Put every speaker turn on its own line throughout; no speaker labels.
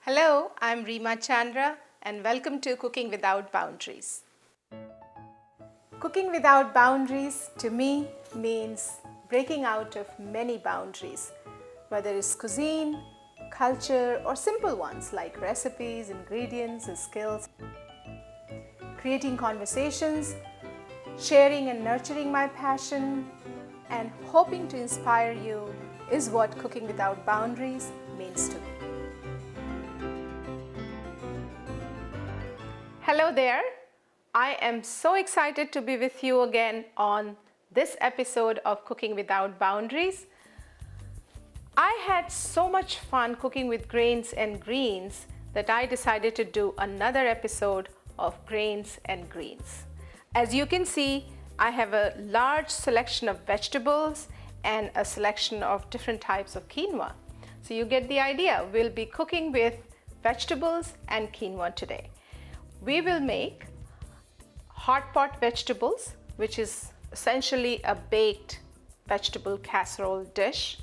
Hello, I'm Reema Chandra and welcome to Cooking Without Boundaries. Cooking without boundaries to me means breaking out of many boundaries, whether it's cuisine, culture, or simple ones like recipes, ingredients, and skills. Creating conversations, sharing and nurturing my passion, and hoping to inspire you is what Cooking Without Boundaries means to me. Hello there. I am so excited to be with you again on this episode of Cooking Without Boundaries. I had so much fun cooking with grains and greens that I decided to do another episode of grains and greens. As you can see, I have a large selection of vegetables and a selection of different types of quinoa. So you get the idea. We'll be cooking with vegetables and quinoa today. We will make hot pot vegetables, which is essentially a baked vegetable casserole dish.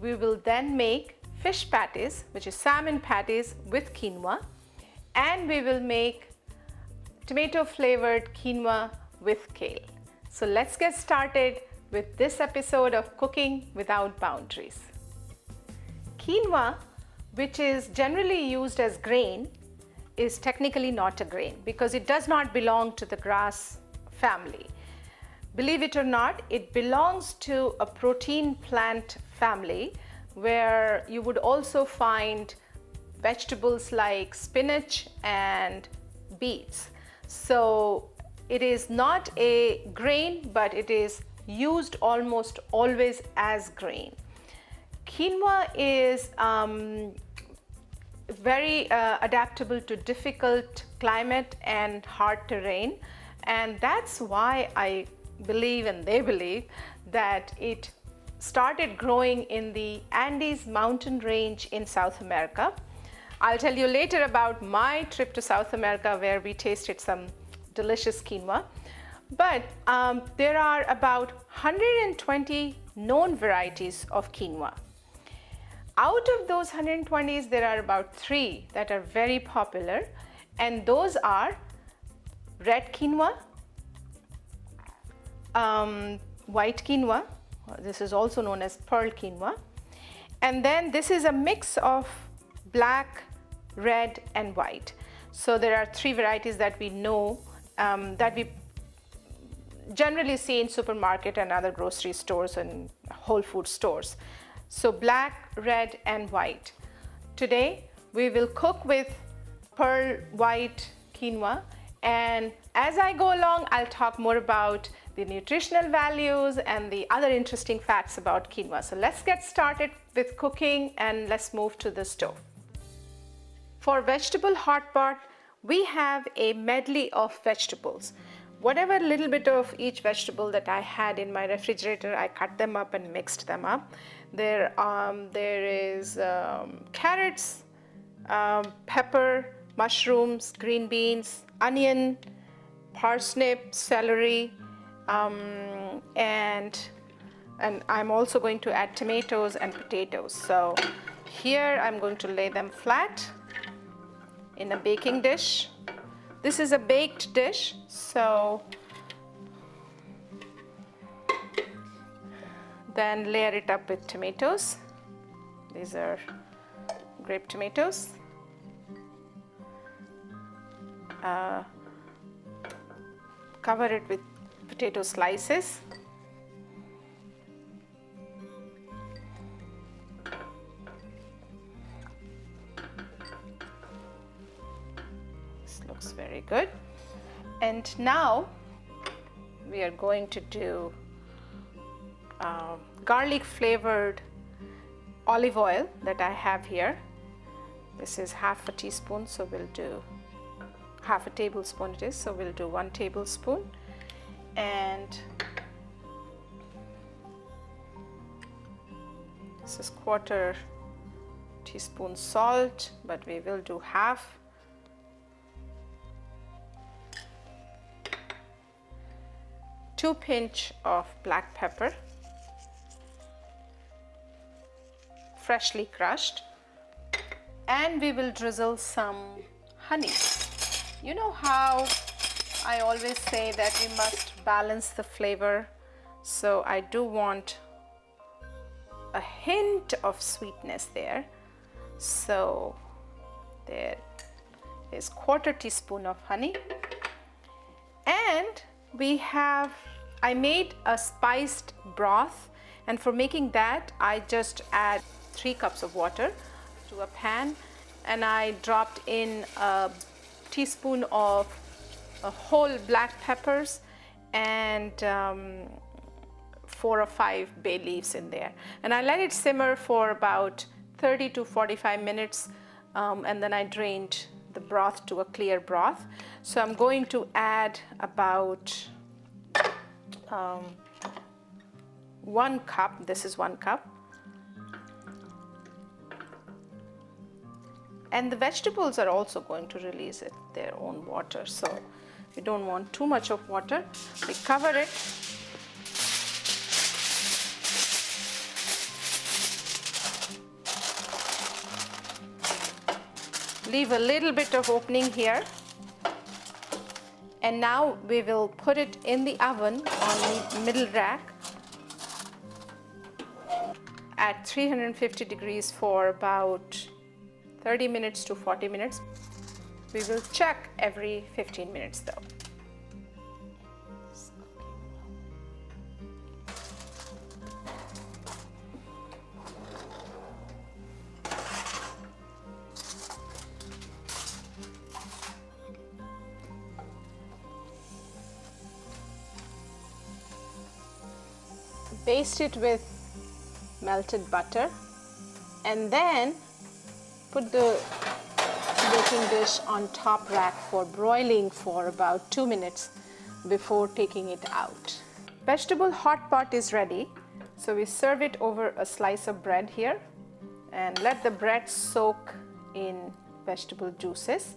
We will then make fish patties, which is salmon patties with quinoa, and we will make tomato flavored quinoa with kale. So let's get started with this episode of Cooking Without Boundaries. Quinoa, which is generally used as grain, is technically not a grain because it does not belong to the grass family. Believe it or not, it belongs to a protein plant family where you would also find vegetables like spinach and beets. So it is not a grain, but it is used almost always as grain. Quinoa is very adaptable to difficult climate and hard terrain, and that's why I believe and they believe that it started growing in the Andes mountain range in South America. I'll tell you later about my trip to South America where we tasted some delicious quinoa. But there are about 120 known varieties of quinoa. Out of those 120s, there are about 3 that are very popular, and those are red quinoa, white quinoa, this is also known as pearl quinoa, and then this is a mix of black, red, and white. So there are 3 varieties that we know that we generally see in supermarket and other grocery stores and whole food stores. So black, red, and white. Today we will cook with pearl white quinoa, and as I go along I'll talk more about the nutritional values and the other interesting facts about quinoa. So let's get started with cooking and let's move to the stove. For vegetable hot pot, we have a medley of vegetables. Whatever little bit of each vegetable that I had in my refrigerator, I cut them up and mixed them up. There is carrots, pepper, mushrooms, green beans, onion, parsnip, celery, and I'm also going to add tomatoes and potatoes. So here I'm going to lay them flat in a baking dish. This is a baked dish, so then layer it up with tomatoes. These are grape tomatoes. Cover it with potato slices. Looks very good. And now we are going to do garlic flavored olive oil that I have here. This is half a teaspoon, so we'll do half a tablespoon it is, so we'll do 1 tablespoon. And this is 1/4 teaspoon salt, but we will do half. 2 pinch of black pepper, freshly crushed, And we will drizzle some honey. You know how I always say that we must balance the flavor, so I do want a hint of sweetness there. So there is 1/4 teaspoon of honey, and I made a spiced broth, and for making that I just add 3 cups of water to a pan, and I dropped in a teaspoon of whole black peppers and 4 or 5 bay leaves in there, and I let it simmer for about 30 to 45 minutes, and then I drained the broth to a clear broth. So I'm going to add about 1 cup. This is 1 cup, and the vegetables are also going to release their own water, so we don't want too much of water. We cover it. Leave a little bit of opening here, and now we will put it in the oven on the middle rack at 350 degrees for about 30 minutes to 40 minutes. We will check every 15 minutes though. Baste it with melted butter, and then put the baking dish on top rack for broiling for about 2 minutes before taking it out. Vegetable hot pot is ready, so we serve it over a slice of bread here and let the bread soak in vegetable juices.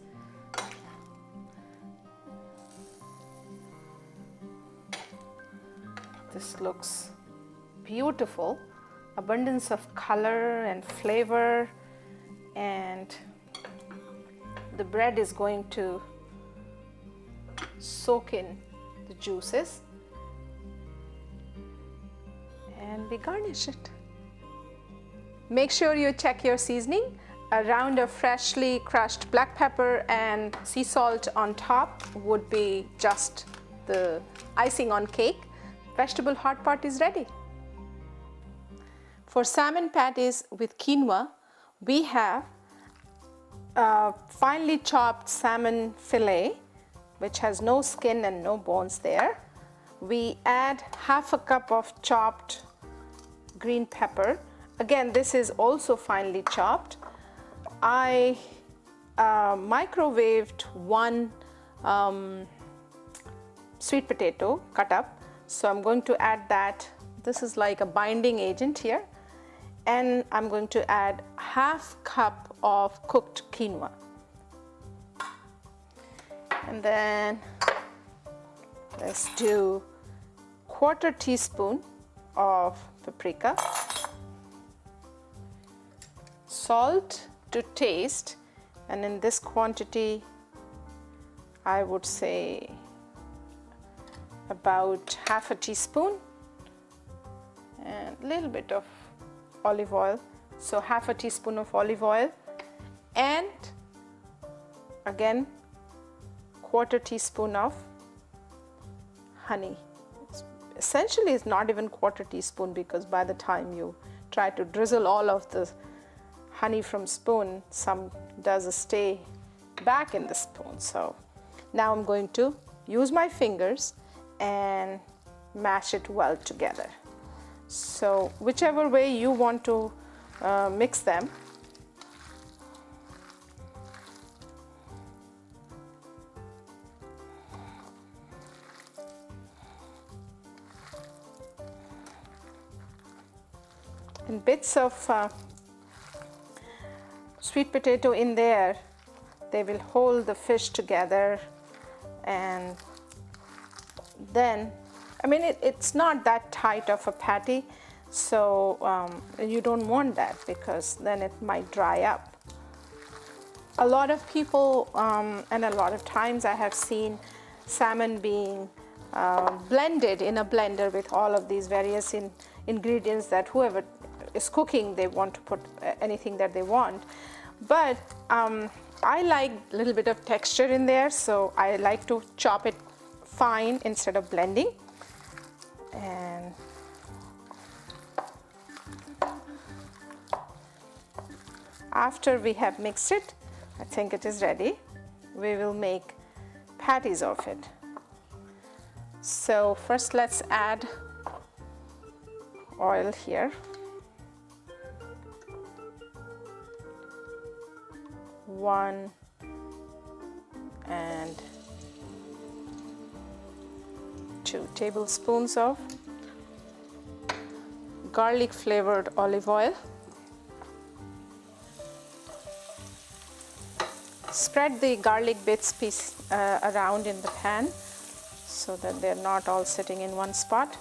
This looks beautiful, abundance of color and flavor, and the bread is going to soak in the juices, and we garnish it. Make sure you check your seasoning. A round of freshly crushed black pepper and sea salt on top would be just the icing on cake. Vegetable hot pot is ready. For salmon patties with quinoa, we have finely chopped salmon fillet, which has no skin and no bones there. We add 1/2 cup of chopped green pepper. Again, this is also finely chopped. I microwaved 1 sweet potato cut up, so I'm going to add that. This is like a binding agent here. And I'm going to add 1/2 cup of cooked quinoa. And then let's do 1/4 teaspoon of paprika, salt to taste, and in this quantity I would say about 1/2 teaspoon, and a little bit of olive oil, so 1/2 teaspoon of olive oil, and again 1/4 teaspoon of honey. Essentially it's not even 1/4 teaspoon, because by the time you try to drizzle all of the honey from spoon, some does stay back in the spoon. So now I'm going to use my fingers and mash it well together. So whichever way you want to mix them. And bits of sweet potato in there, they will hold the fish together, and then I mean, it's not that tight of a patty, so you don't want that, because then it might dry up. A lot of people and a lot of times I have seen salmon being blended in a blender with all of these various ingredients that whoever is cooking, they want to put anything that they want. But I like a little bit of texture in there, so I like to chop it fine instead of blending. And after we have mixed it, I think it is ready. We will make patties of it. So first let's add oil here. One and 2 tablespoons of garlic flavored olive oil. Spread the garlic bits around in the pan so that they're not all sitting in one spot.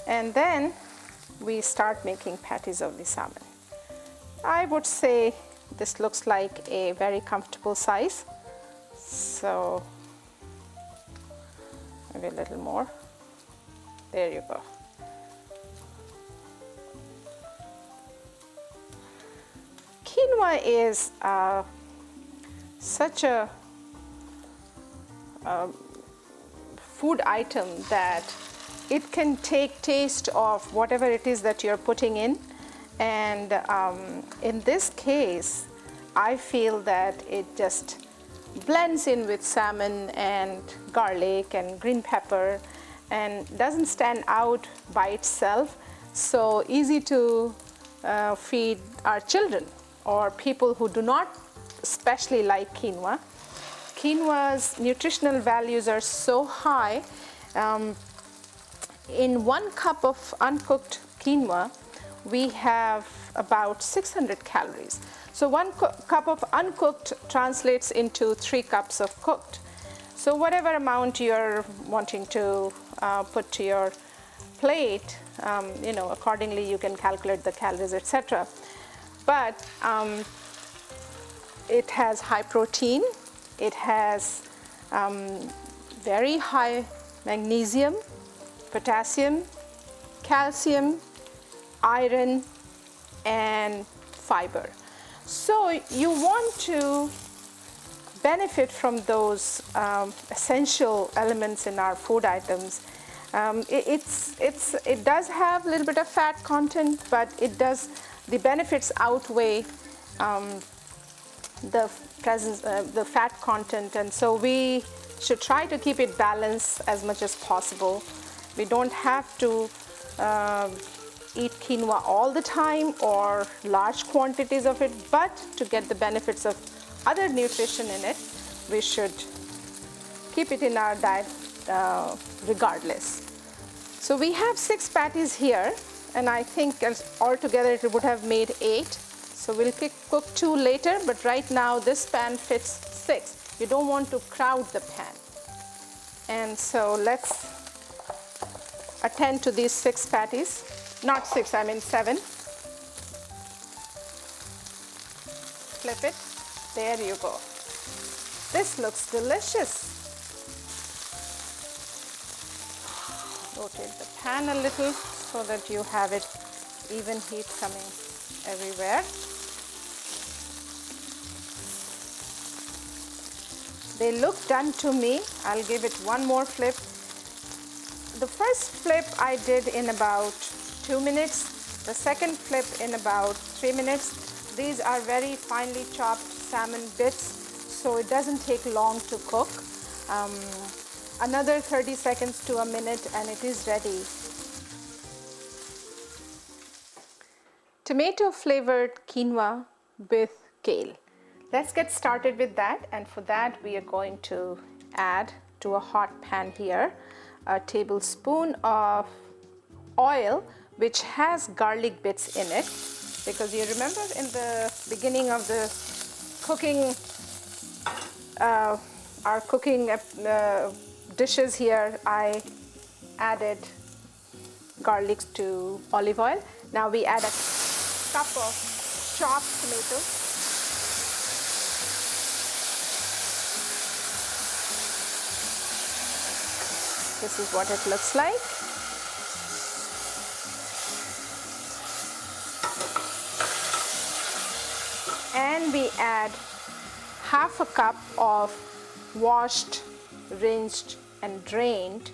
And then we start making patties of the salmon. I would say this looks like a very comfortable size. So maybe a little more. There you go. Quinoa is such a food item that it can take taste of whatever it is that you're putting in. And in this case, I feel that it just blends in with salmon and garlic and green pepper and doesn't stand out by itself. So easy to feed our children or people who do not especially like quinoa. Quinoa's nutritional values are so high. In 1 cup of uncooked quinoa, we have about 600 calories. So 1 cup of uncooked translates into 3 cups of cooked. So whatever amount you're wanting to put to your plate, accordingly you can calculate the calories, etc. But it has high protein, it has very high magnesium, potassium, calcium, iron, and fiber. So you want to benefit from those essential elements in our food items. It does have a little bit of fat content, but the benefits outweigh the fat content, and so we should try to keep it balanced as much as possible. We don't have to eat quinoa all the time or large quantities of it, but to get the benefits of other nutrition in it, we should keep it in our diet regardless. So we have 6 patties here, and I think altogether it would have made 8. So we'll cook 2 later, but right now this pan fits 6. You don't want to crowd the pan. And so let's attend to these 6 patties. Not 6, I mean 7. Flip it. There you go. This looks delicious. Rotate the pan a little so that you have it even heat coming everywhere. They look done to me. I'll give it one more flip. The first flip I did in about 2 minutes. The second flip in about 3 minutes. These are very finely chopped salmon bits, so it doesn't take long to cook. Another 30 seconds to a minute and it is ready. Tomato flavored quinoa with kale. Let's get started with that, and for that we are going to add to a hot pan here a tablespoon of oil which has garlic bits in it, because you remember in the beginning of the cooking, our cooking dishes here, I added garlic to olive oil. Now we add a cup of chopped tomatoes. This is what it looks like. And we add half a cup of washed, rinsed and drained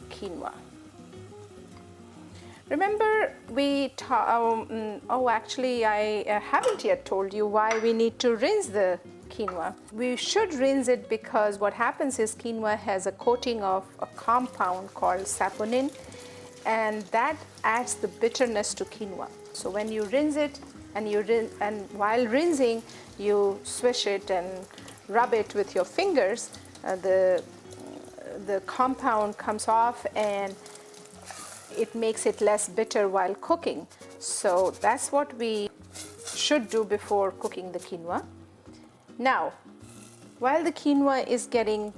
quinoa. Remember actually I haven't yet told you why we need to rinse the quinoa. We should rinse it because what happens is quinoa has a coating of a compound called saponin, and that adds the bitterness to quinoa. So when you rinse it and while rinsing you swish it and rub it with your fingers, the compound comes off and it makes it less bitter while cooking. So that's what we should do before cooking the quinoa. Now, while the quinoa is getting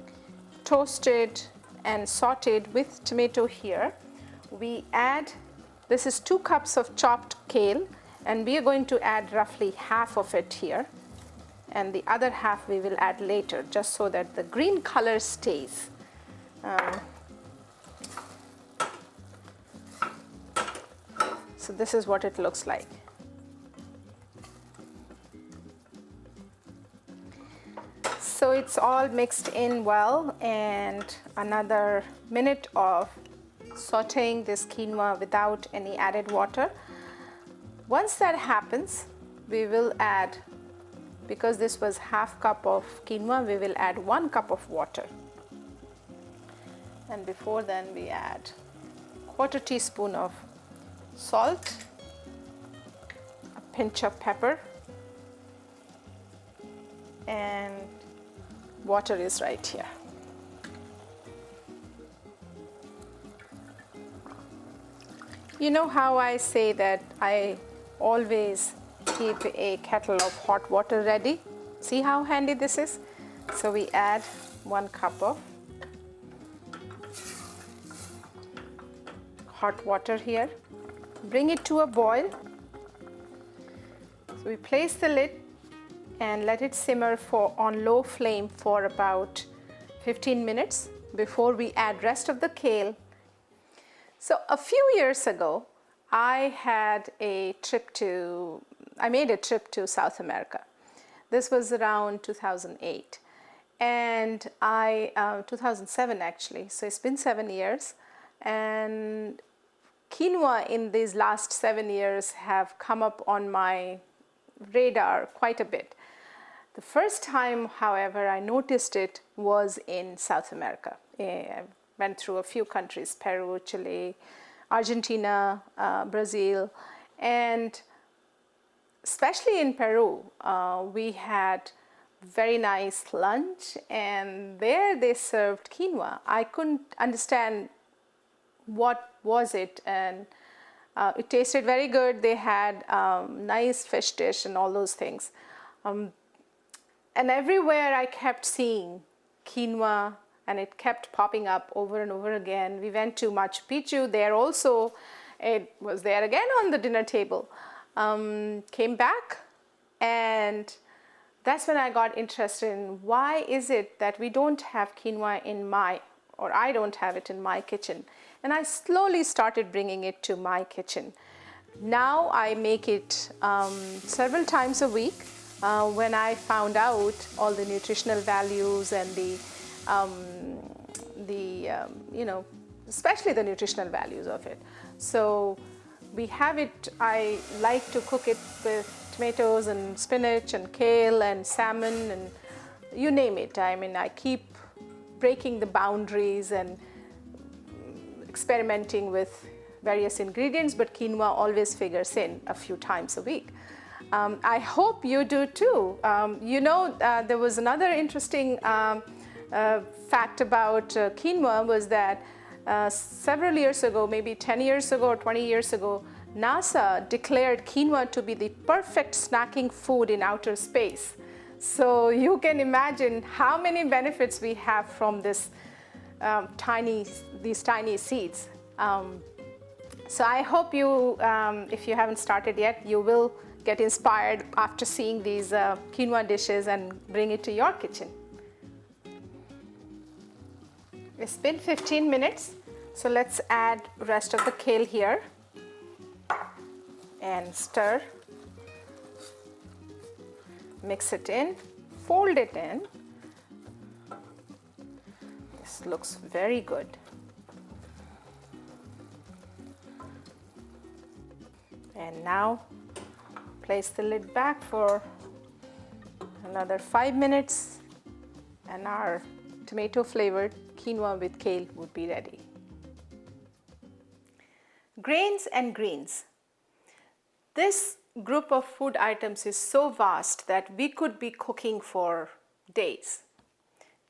toasted and sauteed with tomato here, we add, this is 2 cups of chopped kale, and we are going to add roughly half of it here, and the other half we will add later, just so that the green color stays. So this is what it looks like. So it's all mixed in well, and another minute of sauteing this quinoa without any added water. Once that happens, we will add, because this was half cup of quinoa, we will add 1 cup of water. And before then we add 1/4 teaspoon of salt, a pinch of pepper, and water is right here. You know how I say that I always keep a kettle of hot water ready? See how handy this is? So we add 1 cup of hot water here. Bring it to a boil. So we place the lid and let it simmer on low flame for about 15 minutes before we add rest of the kale. So a few years ago, I made a trip to South America. This was around 2008, and 2007 actually, so it's been 7 years, and quinoa in these last 7 years have come up on my radar quite a bit. The first time, however, I noticed it was in South America. I went through a few countries, Peru, Chile, Argentina, Brazil, and especially in Peru, we had very nice lunch, and there they served quinoa. I couldn't understand what was it, and it tasted very good. They had nice fish dish and all those things. And everywhere I kept seeing quinoa, and it kept popping up over and over again. We went to Machu Picchu, there also it was there again on the dinner table. Came back, and that's when I got interested in why is it that we don't have quinoa I don't have it in my kitchen. And I slowly started bringing it to my kitchen. Now I make it several times a week. When I found out all the nutritional values and especially the nutritional values of it. So we have it, I like to cook it with tomatoes and spinach and kale and salmon and you name it. I mean, I keep breaking the boundaries and experimenting with various ingredients, but quinoa always figures in a few times a week. I hope you do too. There was another interesting fact about quinoa was that several years ago, maybe 10 years ago or 20 years ago, NASA declared quinoa to be the perfect snacking food in outer space. So you can imagine how many benefits we have from these tiny seeds. So I hope you, if you haven't started yet, you will get inspired after seeing these quinoa dishes and bring it to your kitchen. It's been 15 minutes, so let's add rest of the kale here and stir. Mix it in, fold it in. This looks very good. And now place the lid back for another 5 minutes and our tomato flavored quinoa with kale would be ready. Grains and greens. This group of food items is so vast that we could be cooking for days.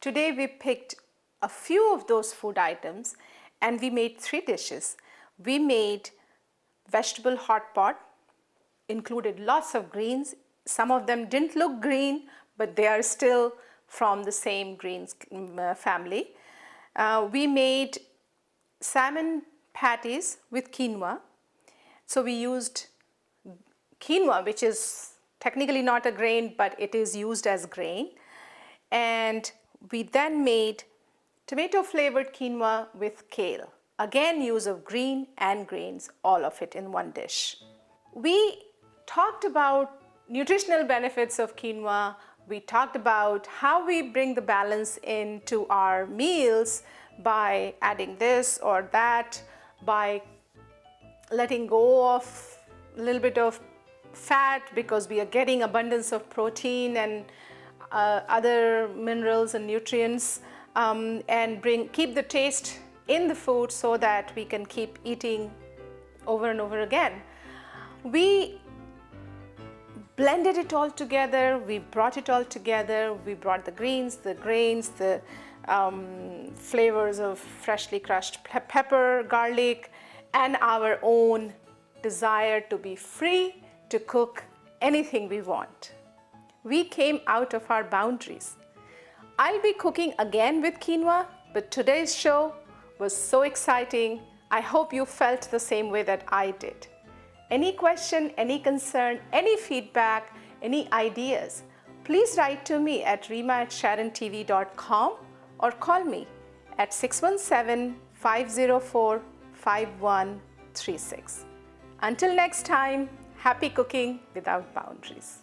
Today we picked a few of those food items and we made 3 dishes. We made vegetable hot pot, included lots of greens. Some of them didn't look green, but they are still from the same greens family. We made salmon patties with quinoa. So we used quinoa, which is technically not a grain, but it is used as grain. And we then made tomato flavored quinoa with kale. Again, use of green and grains, all of it in one dish. We talked about nutritional benefits of quinoa. We talked about how we bring the balance into our meals by adding this or that, by letting go of a little bit of fat because we are getting abundance of protein and other minerals and nutrients, and keep the taste in the food so that we can keep eating over and over again. We blended it all together, we brought it all together, we brought the greens, the grains, the flavors of freshly crushed pepper, garlic, and our own desire to be free to cook anything we want. We came out of our boundaries. I'll be cooking again with quinoa, but today's show was so exciting. I hope you felt the same way that I did. Any question, any concern, any feedback, any ideas, please write to me at reema@sharontv.com or call me at 617-504-5136. Until next time, happy cooking without boundaries.